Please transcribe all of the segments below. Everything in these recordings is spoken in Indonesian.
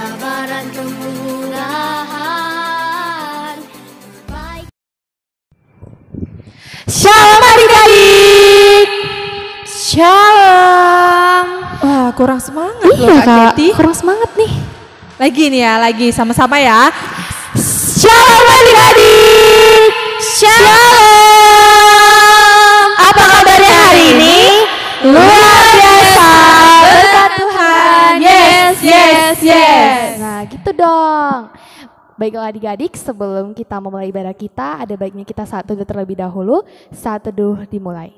kesabaran, kemurahan. Shalom adik-adik. Shalom. Wah, kurang semangat Iya loh Kak, Keti. kurang semangat nih. Lagi nih ya, lagi sama-sama ya. Shalom adik-adik. Shalom. Apa kabarnya hari ini? Luar biasa. Berkat Tuhan. Yes, yes, yes. Nah gitu dong. Baiklah adik-adik, sebelum kita memulai ibadah kita, ada baiknya kita saat teduh terlebih dahulu. Saat teduh dimulai.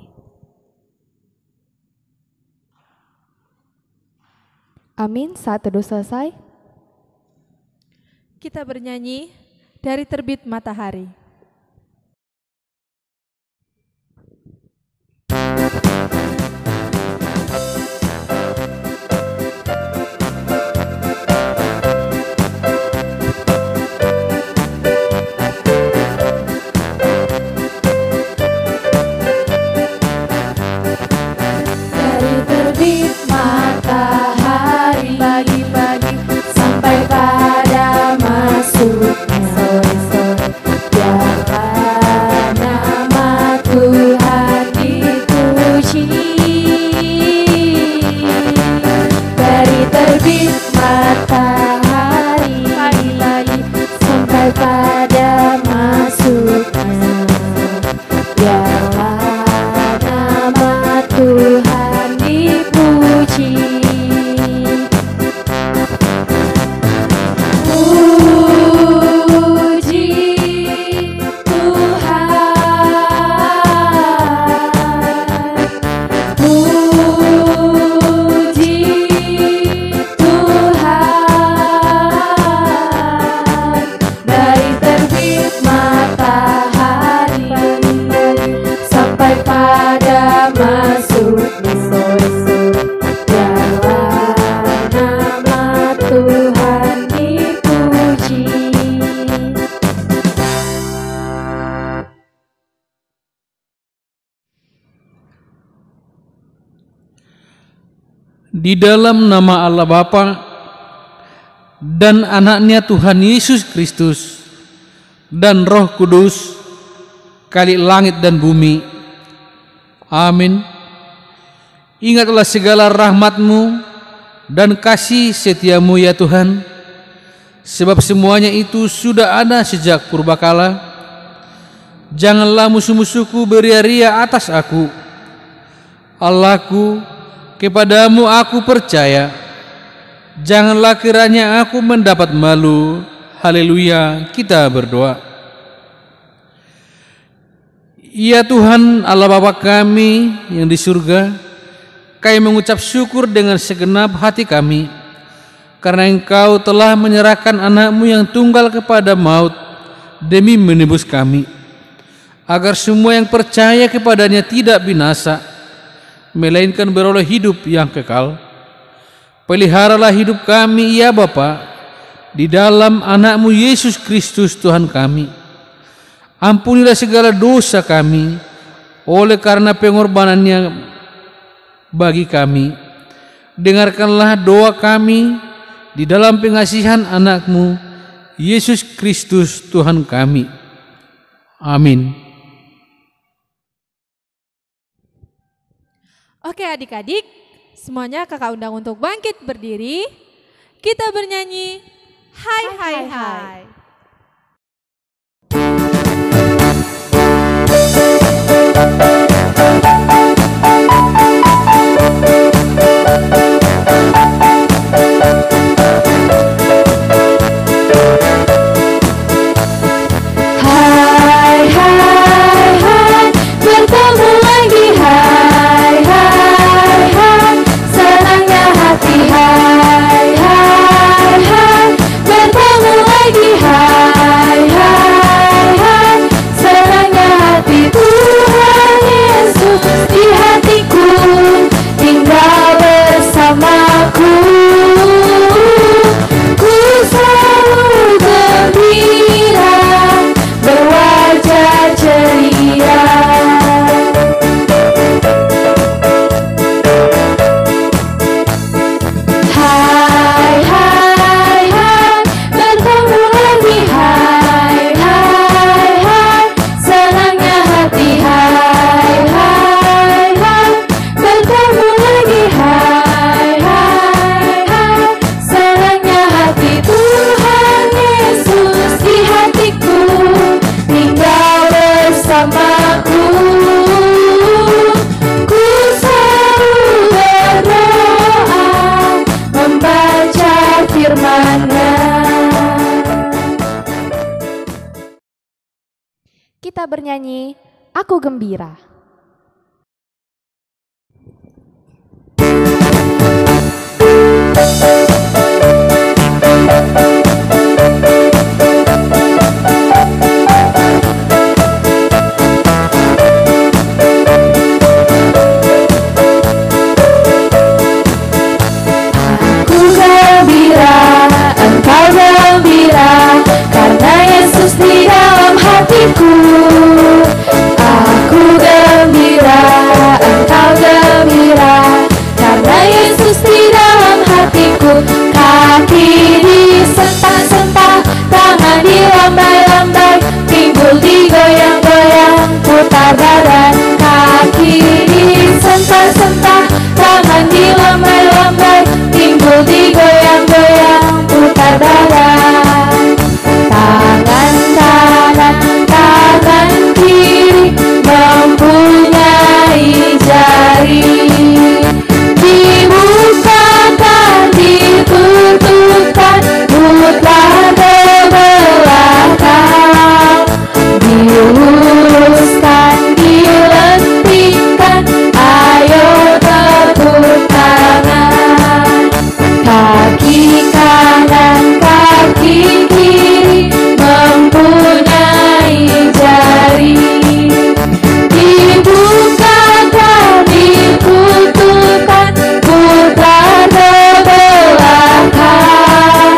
Amin, saat teduh selesai. Kita bernyanyi dari terbit matahari. Dari terbit matahari pagi-pagi sampai pada masuknya sore-sore, biarlah nama Tuhan dipuji. Dari terbit matahari pagi-pagi sampai pada masuknya, biarlah nama Tuhan dipuji. Puji Tuhan, puji Tuhan. Dari terbit matahari sampai pada masuknya sore-sore, biarlah nama Tuhan dipuji. Di dalam nama Allah Bapa dan anaknya Tuhan Yesus Kristus dan Roh Kudus, kali langit dan bumi. Amin. Ingatlah segala rahmat-Mu dan kasih setiamu ya Tuhan, sebab semuanya itu sudah ada sejak purbakala. Janganlah musuh-musuhku beria-ria atas aku. Allahku, kepadamu aku percaya. Janganlah kiranya aku mendapat malu. Haleluya, kita berdoa. Ya Tuhan Allah Bapa kami yang di surga, kami mengucap syukur dengan segenap hati kami, karena Engkau telah menyerahkan anak-Mu yang tunggal kepada maut demi menebus kami, agar semua yang percaya kepadanya tidak binasa, melainkan beroleh hidup yang kekal. Peliharalah hidup kami ya Bapa, di dalam anak-Mu Yesus Kristus Tuhan kami. Ampunilah segala dosa kami oleh karena pengorbanannya bagi kami. Dengarkanlah doa kami di dalam pengasihan anak-Mu Yesus Kristus Tuhan kami. Amin. Oke adik-adik, semuanya kakak undang untuk bangkit berdiri. Kita bernyanyi hai hai hai. Hai hai hai, bertemu lagi. Hai hai hai, senangnya hati. Hai hai hai, bertemu lagi. kita bernyanyi Aku Gembira. Engkau gembira karena Yesus di dalam hatiku. Aku gembira, engkau gembira karena Yesus di dalam hatiku. Kaki disentak-sentak, tangan dilambai-lambai, pinggul digoyang-goyang, putar badan. Kaki disentak-sentak, tangan dilambai-lambai, pinggul digoyang-goyang, putar badan. Tangan kanan, tangan kiri mempunyai jari, dibukakan, ditutupkan, putar ke belakang, diluruskan, dilentingkan, ayo tepuk tangan. Kaki kanan, kaki kiri mempunyai jari, dibukakan, ditutupkan, putar ke belakang,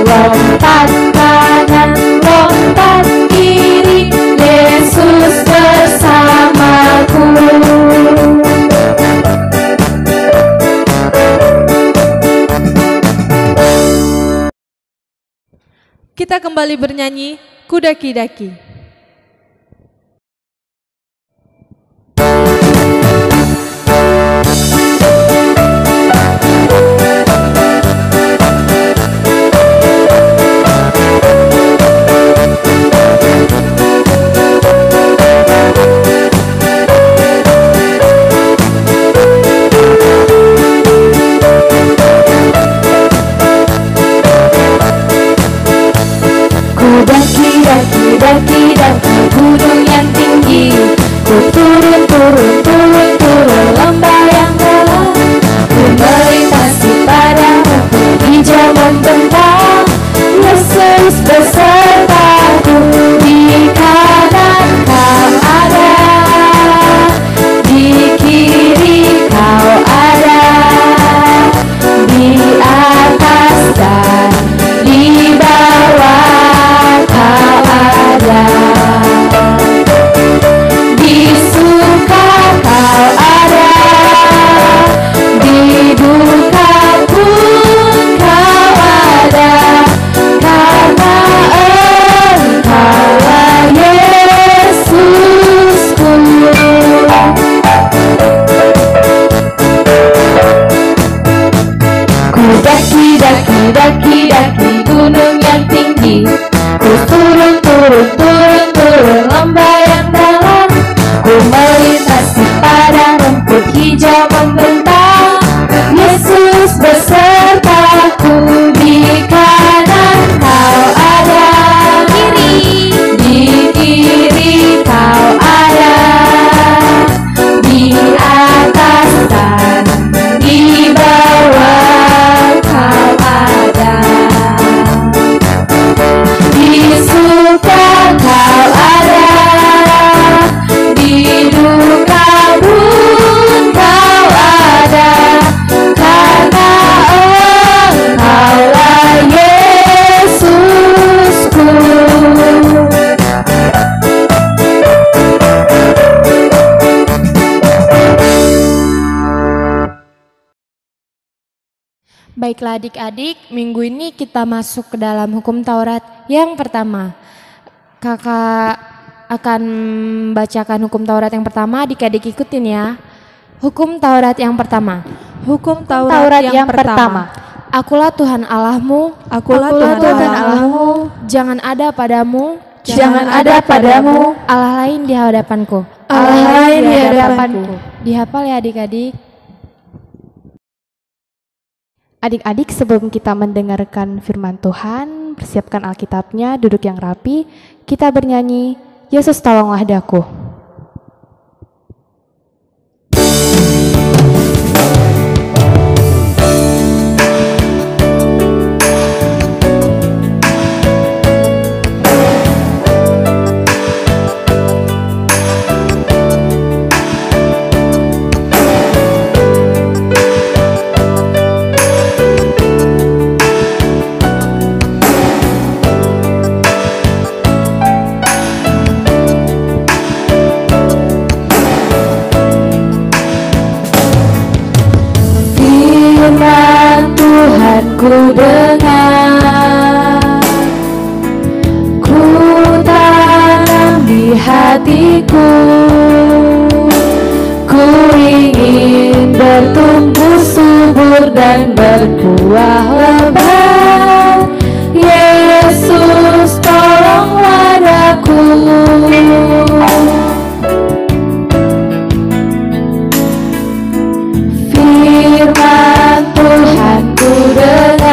lompat kanan, lompat kiri, Yesus bersamaku. Kita kembali bernyanyi Kudaki-daki. Daki-daki gunung yang tinggi, ku turun lembah yang dalam, ku melintasi padang rumput hijau membentang. Yesus besertaku, di kanan kau ada, di kiri kau ada, di atas dan di bawah kau ada, di suka kau ada, di duka pun kau ada, karena Engkaulah Yesusku. Ku daki gunung yang tinggi, ku turun lembah yang dalam, ku melintasi padang rumput hijau membentang. Yesus besertaku, di kanan kau ada, di kiri kau ada, di atas dan di bawah kau ada, di suka kau ada, di duka pun kau ada, karena Engkaulah Yesusku. Baiklah adik-adik, minggu ini kita masuk ke dalam hukum Taurat yang pertama. Kakak akan bacakan hukum Taurat yang pertama, adik-adik ikutin ya. Hukum Taurat yang pertama. Hukum Taurat yang pertama. Akulah Tuhan Allahmu, Akulah Tuhan Allahmu, jangan ada padamu Allah lain di hadapanku. Allah lain di hadapanku. Dihafal ya adik-adik. Adik-adik, sebelum kita mendengarkan firman Tuhan, persiapkan Alkitabnya, duduk yang rapi, kita bernyanyi Yesus tolonglah daku. Ku dengar, ku tanam di hatiku, ku ingin bertumbuh subur dan berbuah lebat. Yesus tolonglah daku. Firman Tuhan ku dengar,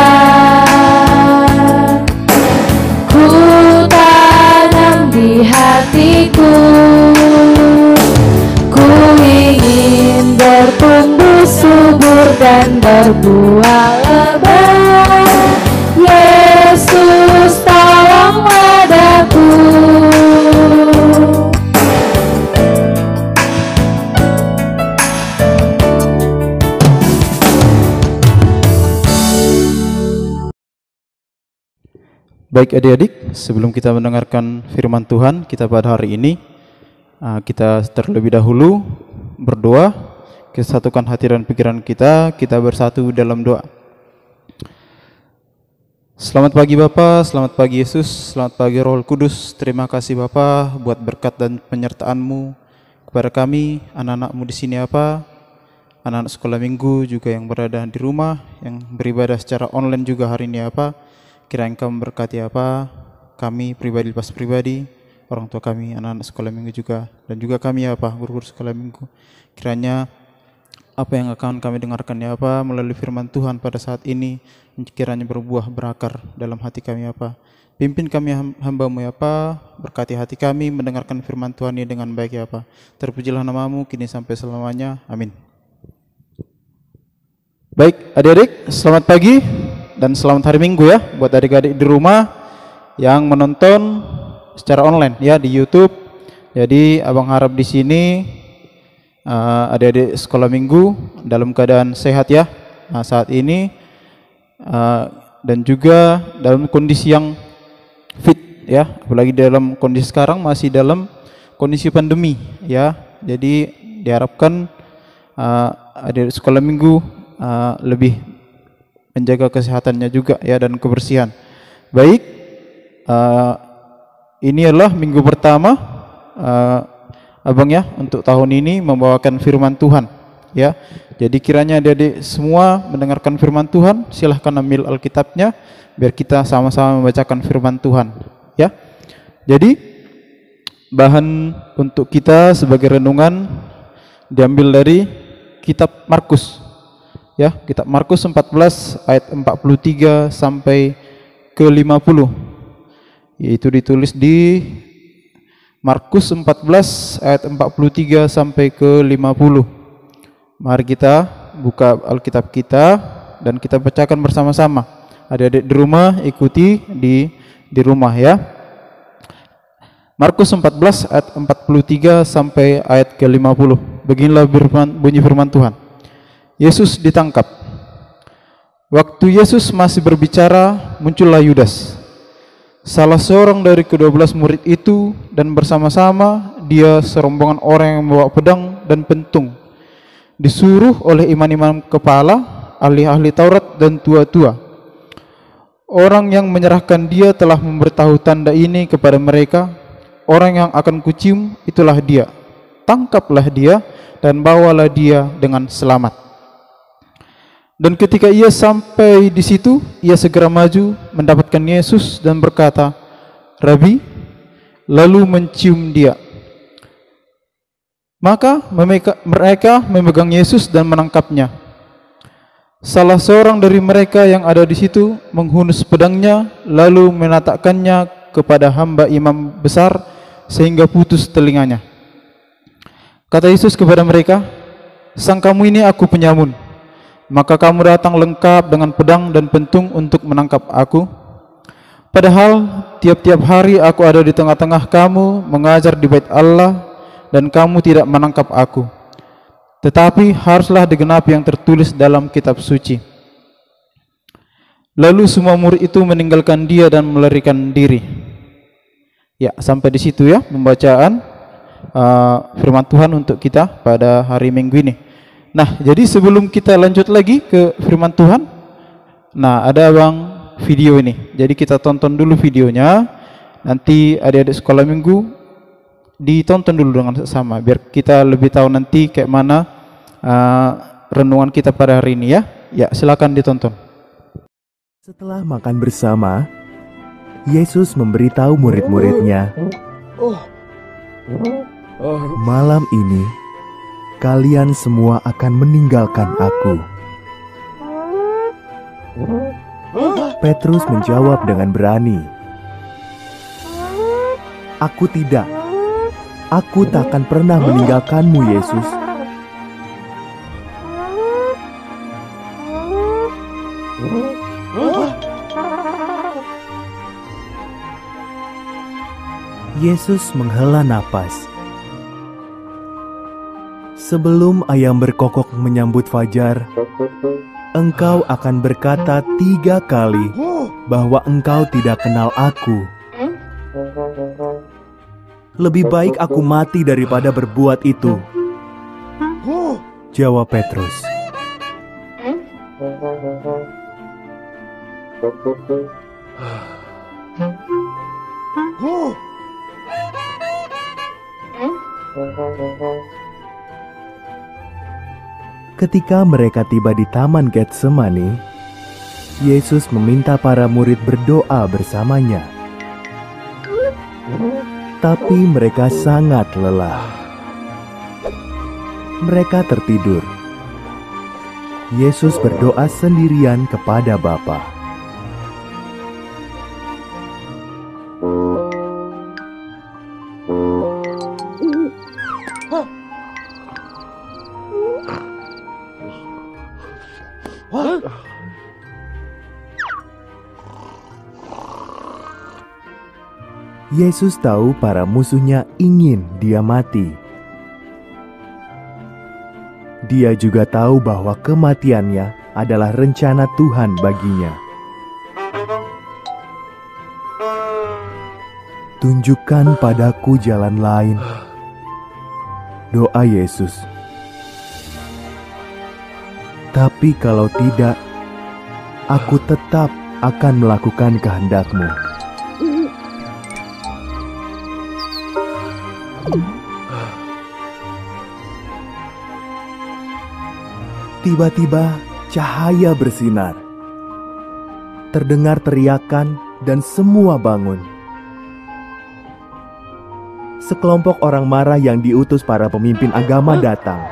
ku tanam di hatiku, ku ingin bertumbuh subur dan berbuah lebat. Yesus tolonglah daku. Baik adik-adik, sebelum kita mendengarkan firman Tuhan kita pada hari ini, kita terlebih dahulu berdoa, kita satukan hati dan pikiran kita bersatu dalam doa. Selamat pagi Bapa, selamat pagi Yesus, selamat pagi Roh Kudus. Terima kasih Bapa buat berkat dan penyertaan-Mu kepada kami, anak-anak-Mu di sini anak-anak sekolah minggu juga yang berada di rumah, yang beribadah secara online juga hari ini Kiranya Engkau memberkati kami pribadi, lepas pribadi, orang tua kami, anak-anak sekolah minggu juga, dan juga kami guru-guru sekolah minggu. Kiranya apa yang akan kami dengarkan melalui firman Tuhan pada saat ini, kiranya berbuah berakar dalam hati kami Pimpin kami hamba-Mu berkati hati kami mendengarkan firman Tuhan ini dengan baik Terpujilah nama-Mu kini sampai selamanya. Amin. Baik adik-adik, selamat pagi dan selamat hari Minggu buat adik-adik di rumah yang menonton secara online di YouTube. Jadi abang harap di sini adik-adik sekolah minggu dalam keadaan sehat saat ini, dan juga dalam kondisi yang fit apalagi dalam kondisi sekarang masih dalam kondisi pandemi Jadi diharapkan adik-adik sekolah minggu lebih menjaga kesehatannya juga dan kebersihan. Baik, ini adalah minggu pertama abang untuk tahun ini membawakan firman Tuhan Jadi kiranya adik-adik semua mendengarkan firman Tuhan, silahkan ambil Alkitabnya biar kita sama-sama membacakan firman Tuhan Jadi bahan untuk kita sebagai renungan diambil dari kitab Markus kitab Markus 14 ayat 43 sampai ke 50, yaitu ditulis di Markus 14 ayat 43 sampai ke 50. Mari kita buka Alkitab kita dan kita bacakan bersama-sama. Adik-adik di rumah ikuti di rumah Markus 14 ayat 43 sampai ayat ke 50. Beginilah bunyi firman Tuhan. Yesus ditangkap. Waktu Yesus masih berbicara, muncullah Yudas, salah seorang dari ke-12 murid itu, dan bersama-sama dia serombongan orang yang membawa pedang dan pentung, disuruh oleh imam-imam kepala, ahli-ahli Taurat dan tua-tua. Orang yang menyerahkan dia telah memberitahu tanda ini kepada mereka. Orang yang akan kucium itulah dia. Tangkaplah dia dan bawalah dia dengan selamat. Dan ketika ia sampai di situ, ia segera maju mendapatkan Yesus dan berkata, "Rabi," lalu mencium dia. Maka mereka memegang Yesus dan menangkapnya. Salah seorang dari mereka yang ada di situ menghunus pedangnya, lalu menatakkannya kepada hamba imam besar, sehingga putus telinganya. Kata Yesus kepada mereka, "Sang kamu ini aku penyamun, maka kamu datang lengkap dengan pedang dan pentung untuk menangkap aku. Padahal tiap-tiap hari aku ada di tengah-tengah kamu mengajar di bait Allah dan kamu tidak menangkap aku. Tetapi haruslah digenapi yang tertulis dalam kitab suci." Lalu semua murid itu meninggalkan dia dan melarikan diri. Ya, sampai di situ ya pembacaan firman Tuhan untuk kita pada hari Minggu ini. Nah, jadi sebelum kita lanjut lagi ke firman Tuhan, nah ada video ini. Jadi kita tonton dulu videonya. Nanti adik-adik sekolah minggu ditonton dulu dengan sama biar kita lebih tahu nanti kayak mana renungan kita pada hari ini ya. Ya, silakan ditonton. Setelah makan bersama, Yesus memberitahu murid-muridnya, "Malam ini kalian semua akan meninggalkan aku." Petrus menjawab dengan berani, "Aku tidak. Aku tak akan pernah meninggalkanmu, Yesus." Yesus menghela napas. "Sebelum ayam berkokok menyambut fajar, engkau akan berkata 3 kali bahwa engkau tidak kenal aku." "Lebih baik aku mati daripada berbuat itu," jawab Petrus. Ketika mereka tiba di Taman Getsemani, Yesus meminta para murid berdoa bersamanya. Tapi mereka sangat lelah. Mereka tertidur. Yesus berdoa sendirian kepada Bapa. Yesus tahu para musuhnya ingin dia mati. Dia juga tahu bahwa kematiannya adalah rencana Tuhan baginya. "Tunjukkan padaku jalan lain," doa Yesus. "Tapi kalau tidak, aku tetap akan melakukan kehendak-Mu." Tiba-tiba cahaya bersinar. Terdengar teriakan dan semua bangun. Sekelompok orang marah yang diutus para pemimpin agama datang.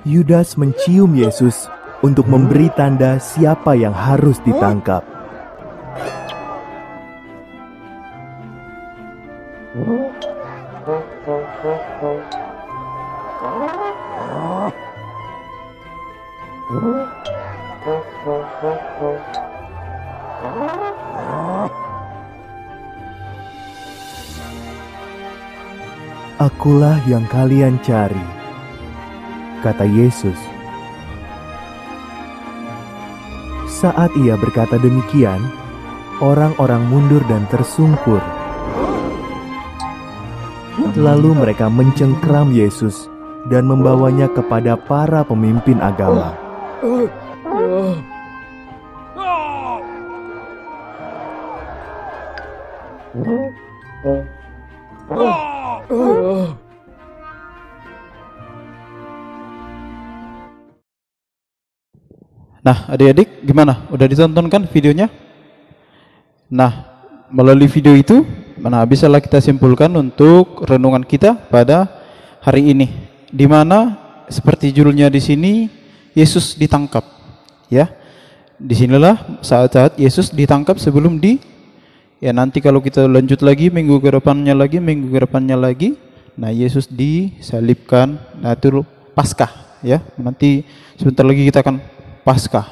Yudas mencium Yesus untuk memberi tanda siapa yang harus ditangkap. "Akulah yang kalian cari," kata Yesus. Saat ia berkata demikian, orang-orang mundur dan tersungkur. Lalu mereka mencengkram Yesus dan membawanya kepada para pemimpin agama. Nah, adik-adik gimana? Udah ditonton kan videonya? Nah, melalui video itu, bisalah kita simpulkan untuk renungan kita pada hari ini, di mana seperti judulnya di sini, Yesus ditangkap. Ya, disinilah saat-saat Yesus ditangkap sebelum Ya nanti kalau kita lanjut lagi minggu ke depannya lagi, nah Yesus disalibkan. Nah itu Paskah ya. Nanti sebentar lagi kita akan Paskah.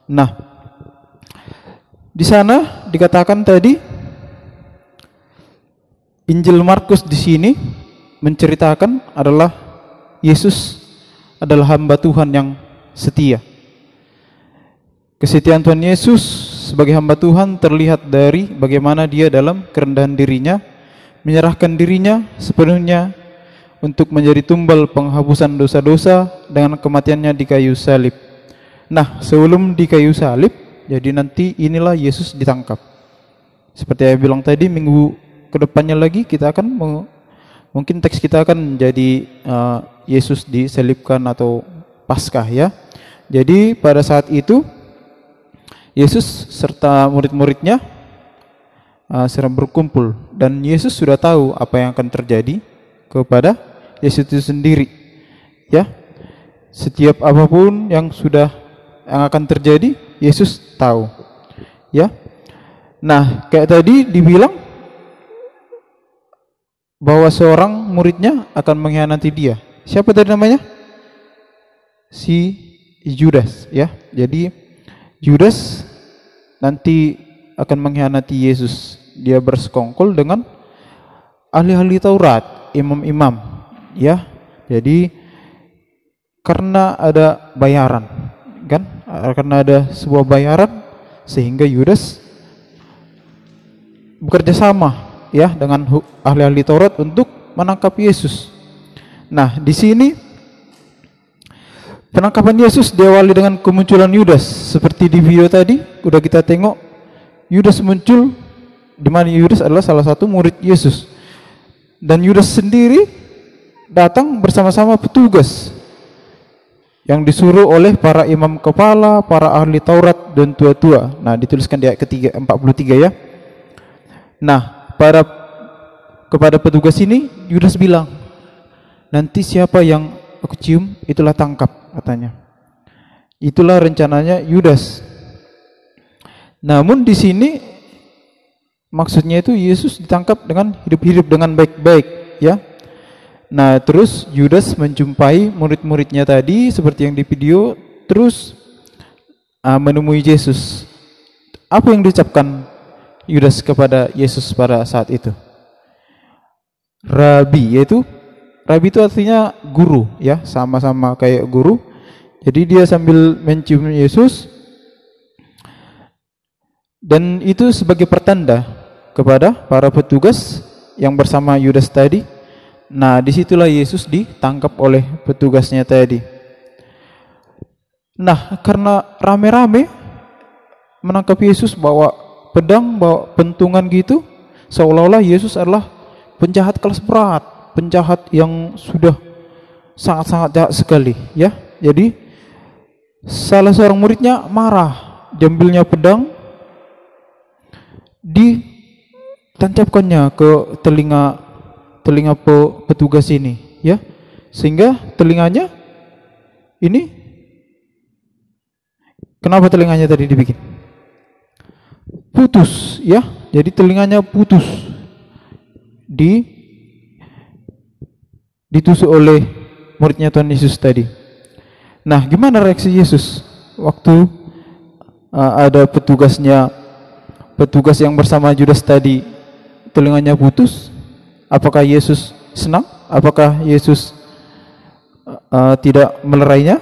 Nah, di sana dikatakan tadi Injil Markus di sini menceritakan adalah Yesus adalah hamba Tuhan yang setia. Kesetiaan Tuhan Yesus sebagai hamba Tuhan terlihat dari bagaimana dia dalam kerendahan dirinya menyerahkan dirinya sepenuhnya untuk menjadi tumbal penghapusan dosa-dosa dengan kematiannya di kayu salib. Nah, sebelum di kayu salib, jadi nanti inilah Yesus ditangkap. Seperti yang bilang tadi, minggu kedepannya lagi kita akan mungkin teks kita akan jadi Yesus disalibkan atau Paskah ya. Jadi pada saat itu Yesus serta murid-muridnya sedang berkumpul dan Yesus sudah tahu apa yang akan terjadi kepada Yesus itu sendiri. Ya. Setiap apapun yang akan terjadi, Yesus tahu. Ya. Nah, kayak tadi dibilang bahwa seorang muridnya akan mengkhianati dia. Siapa tadi namanya? Si Judas, ya. Jadi Judas nanti akan mengkhianati Yesus. Dia bersekongkol dengan ahli-ahli Taurat, imam-imam, ya. Jadi karena ada bayaran, kan? Karena ada sebuah bayaran sehingga Judas bekerja sama, ya, dengan ahli-ahli Taurat untuk menangkap Yesus. Nah, di sini penangkapan Yesus diawali dengan kemunculan Yudas. Seperti di video tadi udah kita tengok, Yudas muncul, di mana Yudas adalah salah satu murid Yesus. Dan Yudas sendiri datang bersama-sama petugas yang disuruh oleh para imam kepala, para ahli Taurat dan tua-tua. Nah, dituliskan di ayat ketiga 43 ya. Nah, kepada petugas ini Yudas bilang, nanti siapa yang aku cium itulah tangkap, katanya. Itulah rencananya Yudas. Namun di sini maksudnya itu Yesus ditangkap dengan hidup-hidup dengan baik-baik, ya. Nah, terus Yudas menjumpai murid-muridnya tadi seperti yang di video, terus menemui Yesus. Apa yang diucapkan Yudas kepada Yesus pada saat itu? Rabi, yaitu Rabi itu artinya guru, ya, sama-sama kayak guru. Jadi dia sambil mencium Yesus, dan itu sebagai pertanda kepada para petugas yang bersama Yudas tadi. Nah, disitulah Yesus ditangkap oleh petugasnya tadi. Nah, karena rame-rame menangkap Yesus, bawa pedang, bawa pentungan gitu, seolah-olah Yesus adalah penjahat kelas berat, penjahat yang sudah sangat-sangat jahat sekali, ya. Jadi salah seorang muridnya marah, diambilnya pedang, ditancapkannya ke telinga petugas ini, ya, sehingga telinganya ini, kenapa telinganya tadi dibikin putus, ya. Jadi telinganya putus, ditusuk oleh muridnya Tuhan Yesus tadi. Nah, gimana reaksi Yesus waktu ada petugas yang bersama Judas tadi telinganya putus? Apakah Yesus senang? Apakah Yesus tidak melerainya?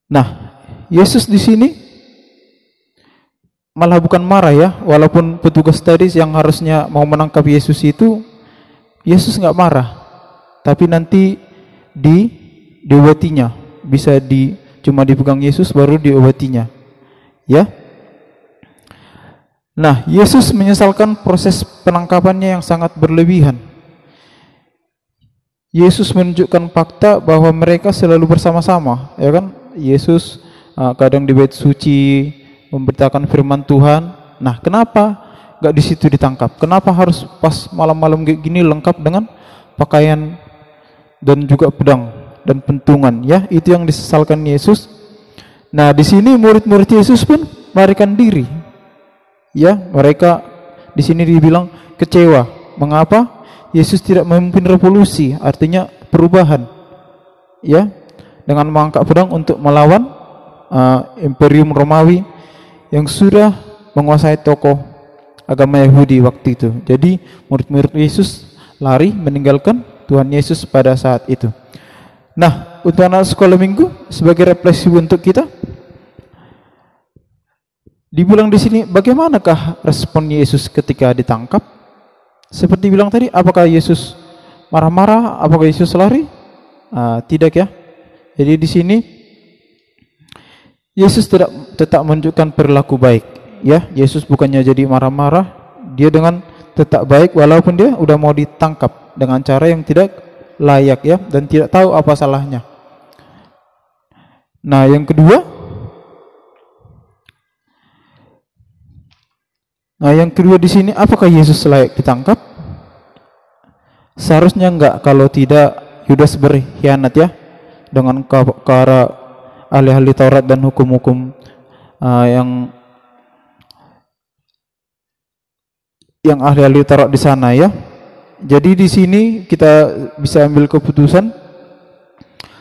Nah, Yesus di sini malah bukan marah, ya. Walaupun petugas tadi yang harusnya mau menangkap Yesus itu, Yesus nggak marah, tapi nanti diobatinya, bisa cuma dipegang Yesus baru diobatinya, ya. Nah, Yesus menyesalkan proses penangkapannya yang sangat berlebihan. Yesus menunjukkan fakta bahwa mereka selalu bersama-sama, ya kan? Yesus kadang di bait suci memberitakan firman Tuhan. Nah, kenapa nggak di situ ditangkap? Kenapa harus pas malam-malam kayak gini lengkap dengan pakaian dan juga pedang dan pentungan, ya? Itu yang disesalkan Yesus. Nah, di sini murid-murid Yesus pun melarikan diri. Ya, mereka di sini dibilang kecewa. Mengapa? Yesus tidak memimpin revolusi, artinya perubahan. Ya, dengan mengangkat pedang untuk melawan Imperium Romawi yang sudah menguasai tokoh agama Yahudi waktu itu. Jadi murid-murid Yesus lari meninggalkan Tuhan Yesus pada saat itu. Nah, untuk anak sekolah minggu sebagai refleksi untuk kita, dibilang di sini bagaimanakah respon Yesus ketika ditangkap? Seperti bilang tadi, apakah Yesus marah-marah? Apakah Yesus lari? Tidak ya. Jadi di sini Yesus tetap menunjukkan perilaku baik. Ya, Yesus bukannya jadi marah-marah, dia dengan tetap baik walaupun dia udah mau ditangkap dengan cara yang tidak layak ya, dan tidak tahu apa salahnya. Nah, yang kedua, di sini, apakah Yesus layak ditangkap? Seharusnya enggak, kalau tidak Yudas berkhianat ya, dengan para ahli-ahli Taurat dan hukum-hukum yang ahli-ahli Taurat di sana ya. Jadi di sini kita bisa ambil keputusan,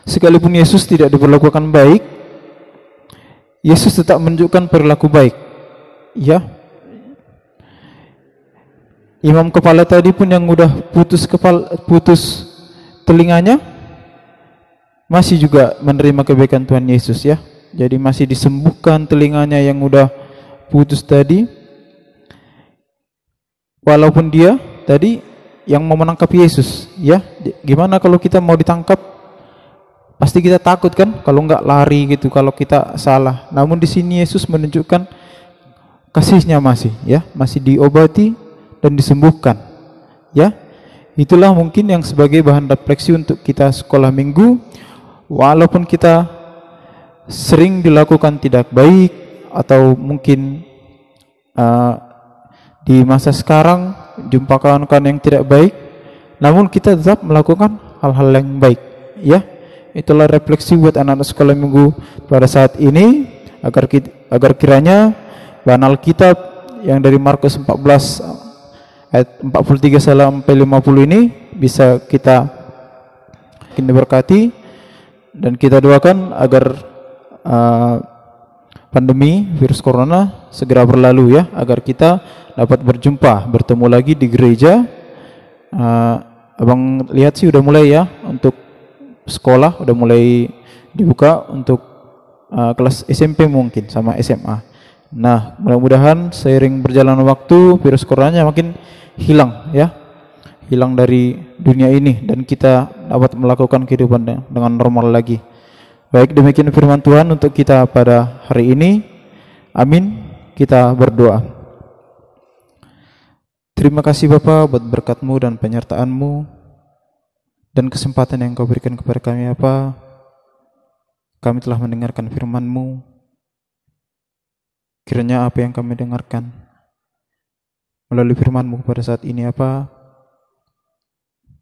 sekalipun Yesus tidak diperlakukan baik, Yesus tetap menunjukkan perilaku baik. Ya. Imam kepala tadi pun yang udah putus telinganya masih juga menerima kebaikan Tuhan Yesus ya. Jadi masih disembuhkan telinganya yang udah putus tadi. Walaupun dia tadi yang mau menangkap Yesus ya. Gimana kalau kita mau ditangkap? Pasti kita takut kan, kalau enggak lari gitu kalau kita salah. Namun di sini Yesus menunjukkan kasihnya masih diobati dan disembuhkan. Ya. Itulah mungkin yang sebagai bahan refleksi untuk kita sekolah minggu. Walaupun kita sering dilakukan tidak baik atau mungkin di masa sekarang jumpa kawan-kawan yang tidak baik, namun kita tetap melakukan hal-hal yang baik. Ya. Itulah refleksi buat anak-anak sekolah minggu pada saat ini, agar kiranya bahan Alkitab yang dari Markus 14 ayat 43 sampai 50 ini bisa kita diberkati, dan kita doakan agar pandemi virus corona segera berlalu ya, agar kita dapat bertemu lagi di gereja. Abang lihat sih udah mulai ya, untuk sekolah udah mulai dibuka untuk kelas SMP mungkin sama SMA. Nah, mudah-mudahan seiring berjalan waktu virus coronanya makin hilang ya, hilang dari dunia ini, dan kita dapat melakukan kehidupan dengan normal lagi. Baik, demikian firman Tuhan untuk kita pada hari ini. Amin. Kita berdoa. Terima kasih Bapa buat berkat-Mu dan penyertaan-Mu dan kesempatan yang Kau berikan kepada kami Bapa. Kami telah mendengarkan firman-Mu. Kiranya apa yang kami dengarkan melalui firman-Mu pada saat ini apa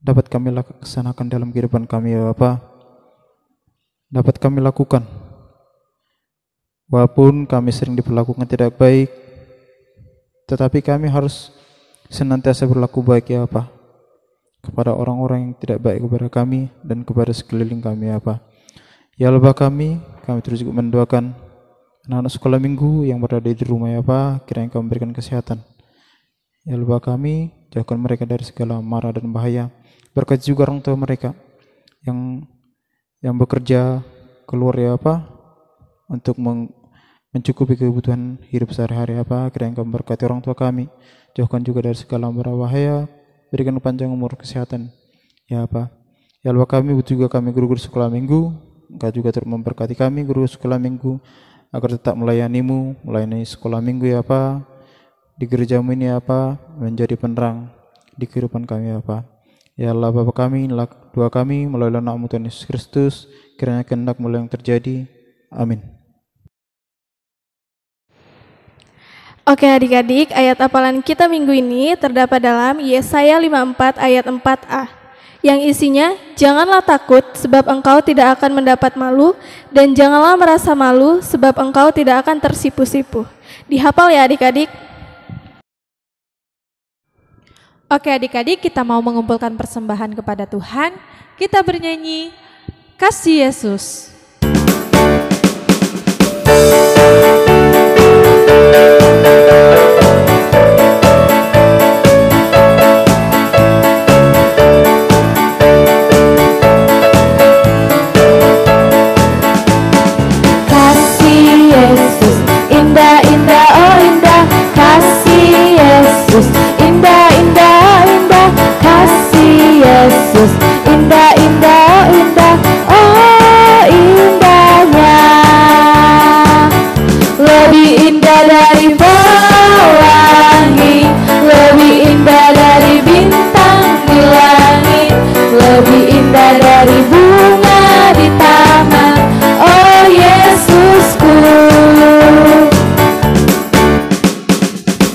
dapat kami laksanakan dalam kehidupan kami ya Bapa. Dapat kami lakukan walaupun kami sering diperlakukan tidak baik, tetapi kami harus senantiasa berlaku baik ya Bapa kepada orang-orang yang tidak baik kepada kami dan kepada sekeliling kami ya Bapa. Ya Allah kami terus juga mendoakan anak-anak sekolah minggu yang berada di rumah ya Bapa, kiranya Kau memberikan kesehatan. Ya Allah kami, jauhkan mereka dari segala mara dan bahaya. Berkati juga orang tua mereka yang bekerja keluar ya Bapa untuk mencukupi kebutuhan hidup sehari-hari ya Bapa. Kiranya Kau memberkati orang tua kami, jauhkan juga dari segala mara bahaya, berikan panjang umur kesehatan ya Bapa. Ya Allah kami juga guru-guru sekolah minggu, Engkau juga terus memberkati kami guru sekolah minggu agar tetap melayani sekolah minggu ya Bapa. Di gereja-Mu ini ya Bapa, menjadi penerang di kehidupan kami ya Bapa. Ya Allah Bapa kami, inilah doa kami melalui nama Tuhan Yesus Kristus, kiranya kehendak-Mu yang terjadi. Amin. Oke adik-adik, ayat hafalan kita minggu ini terdapat dalam Yesaya 54 ayat 4a, yang isinya, janganlah takut sebab engkau tidak akan mendapat malu, dan janganlah merasa malu sebab engkau tidak akan tersipu-sipu. Dihafal ya adik-adik. Oke adik-adik, kita mau mengumpulkan persembahan kepada Tuhan. Kita bernyanyi Kasih Yesus. Yesus, indah, indah, oh indah, oh indahnya, lebih indah dari pelangi, lebih indah dari bintang di langit, lebih indah dari bunga di taman, oh Yesusku.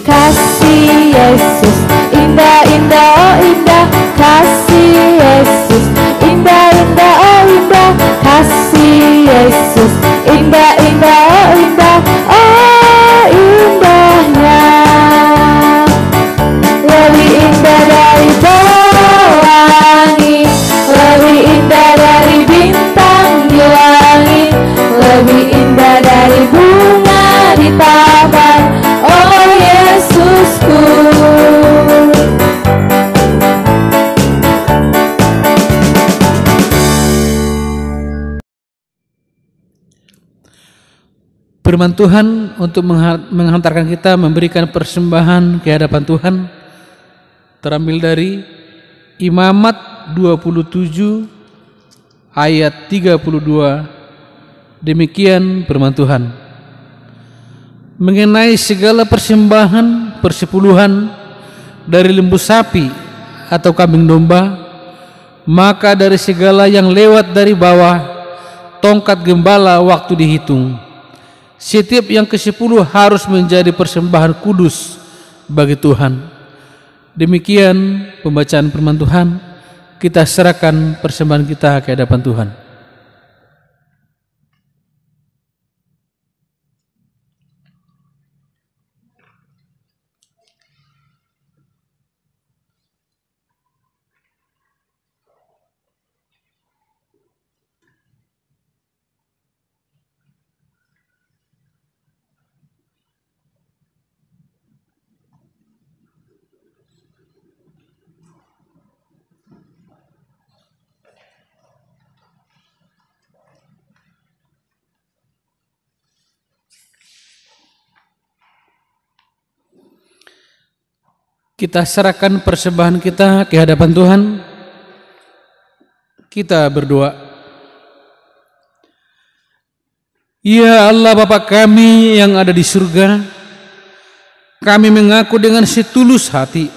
Kasih Yesus, indah, indah, oh indah, kasih Yesus, indah, indah, oh indah, kasih Yesus, indah, indah, oh indah, oh indahnya, lebih indah dari pelangi, lebih indah dari bintang di langit, lebih indah dari bunga di taman, oh Yesusku. Firman Tuhan untuk menghantarkan kita memberikan persembahan ke hadapan Tuhan terambil dari Imamat 27 ayat 32. Demikian firman Tuhan. Mengenai segala persembahan persepuluhan dari lembu sapi atau kambing domba, maka dari segala yang lewat dari bawah tongkat gembala waktu dihitung, setiap yang ke-10 harus menjadi persembahan kudus bagi Tuhan. Demikian pembacaan firman Tuhan. Kita serahkan persembahan kita ke hadapan Tuhan. Kita serahkan persembahan kita ke hadapan Tuhan. Kita berdoa. Ya Allah Bapa kami yang ada di surga, kami mengaku dengan setulus hati,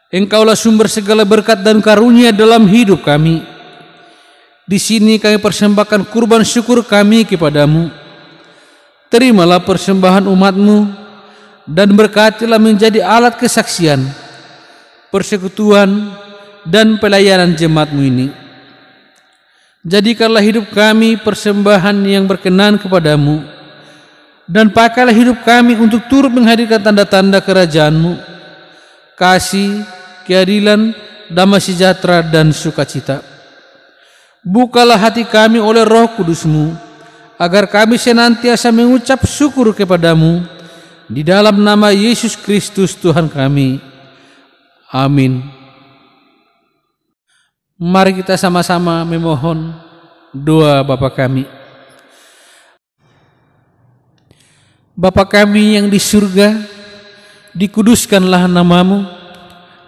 Engkaulah sumber segala berkat dan karunia dalam hidup kami. Di sini kami persembahkan kurban syukur kami kepadamu. Terimalah persembahan umat-Mu dan berkatilah menjadi alat kesaksian, persekutuan dan pelayanan jemaat-Mu ini. Jadikanlah hidup kami persembahan yang berkenan kepadamu, dan pakailah hidup kami untuk turut menghadirkan tanda-tanda kerajaan-Mu, kasih, keadilan, damai sejahtera dan sukacita. Bukalah hati kami oleh Roh Kudus-Mu, agar kami senantiasa mengucap syukur kepadamu, di dalam nama Yesus Kristus Tuhan kami. Amin. Mari kita sama-sama memohon doa Bapa kami. Bapa kami yang di surga, dikuduskanlah nama-Mu,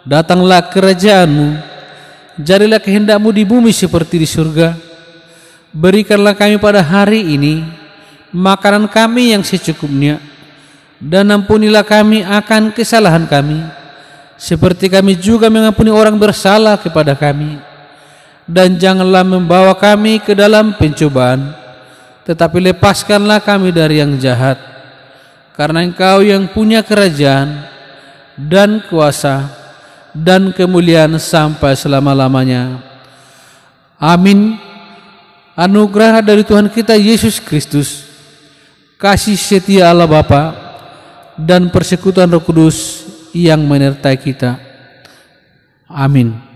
datanglah kerajaan-Mu, jadilah kehendak-Mu di bumi seperti di surga. Berikanlah kami pada hari ini makanan kami yang secukupnya, dan ampunilah kami akan kesalahan kami, seperti kami juga mengampuni orang bersalah kepada kami. Dan janganlah membawa kami ke dalam pencobaan, tetapi lepaskanlah kami dari yang jahat. Karena Engkau yang punya kerajaan dan kuasa dan kemuliaan sampai selama-lamanya. Amin. Anugerah dari Tuhan kita Yesus Kristus, kasih setia Allah Bapa, dan persekutuan Roh Kudus yang menyertai kita Amin.